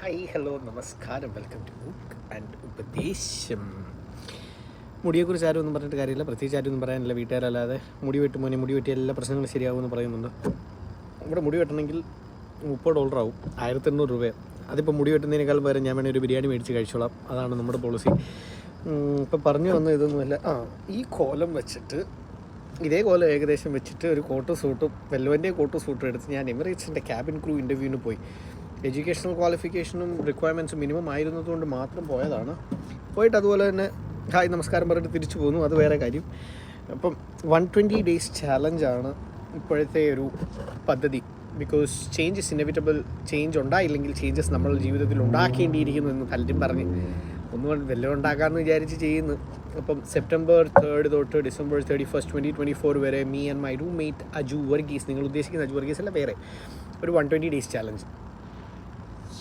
Hi hello നമസ്കാരം, welcome to book and ഉപദേശം. മുടിയെക്കുറിച്ച് ആരും ഒന്നും പറഞ്ഞിട്ട് കാര്യമില്ല, പ്രത്യേകിച്ച് ആരും ഒന്നും പറയാനില്ല. വീട്ടുകാരല്ലാതെ മുടി വെട്ടുമോനെ, മുടി വെട്ടിയ എല്ലാ പ്രശ്നങ്ങളും ശരിയാകുമെന്ന് പറയുന്നുണ്ട്. ഇവിടെ മുടി വെട്ടണമെങ്കിൽ $30 ആവും, 1800 രൂപയാണ്. അതിപ്പോൾ മുടി വെട്ടുന്നതിനേക്കാൾ പകരം ഞാൻ വേണമെങ്കിൽ ഒരു ബിരിയാണി മേടിച്ച് കഴിച്ചോളാം. അതാണ് നമ്മുടെ പോളിസി. ഇപ്പം പറഞ്ഞു വന്ന ഇതൊന്നുമല്ല. ഈ കോലം വെച്ചിട്ട്, ഇതേ കോലം ഏകദേശം വെച്ചിട്ട് ഒരു കോട്ട് സൂട്ടും വെല്ലോൻ്റെ കോട്ട് സൂട്ടും എടുത്ത് ഞാൻ എമിറേറ്റ്സിൻ്റെ ക്യാബിൻ ക്രൂ ഇൻ്റർവ്യൂവിന് പോയി. എഡ്യൂക്കേഷണൽ ക്വാളിഫിക്കേഷനും റിക്വയർമെൻറ്റ്സും മിനിമം ആയിരുന്നതുകൊണ്ട് മാത്രം പോയതാണ്. പോയിട്ട് അതുപോലെ തന്നെ ഹായ് നമസ്കാരം പറഞ്ഞിട്ട് തിരിച്ചു പോന്നു, അത് വേറെ കാര്യം. അപ്പം 120 days ചാലഞ്ചാണ് ഇപ്പോഴത്തെ ഒരു പദ്ധതി. Because change is inevitable. Change ഉണ്ടായില്ലെങ്കിൽ ചേഞ്ചസ് നമ്മളുടെ ജീവിതത്തിൽ ഉണ്ടാക്കേണ്ടിയിരിക്കുന്നു എന്ന് പലരും പറഞ്ഞ് ഒന്നും വല്ലതും ഉണ്ടാക്കാമെന്ന് വിചാരിച്ച് ചെയ്യുന്നു. അപ്പം September 3rd തൊട്ട് December 31st, 2024 വരെ me and my roommate Aju Varghese, നിങ്ങൾ ഉദ്ദേശിക്കുന്ന അജു വർഗീസ് അല്ല, വേറെ ഒരു 120 days ചാലഞ്ച്.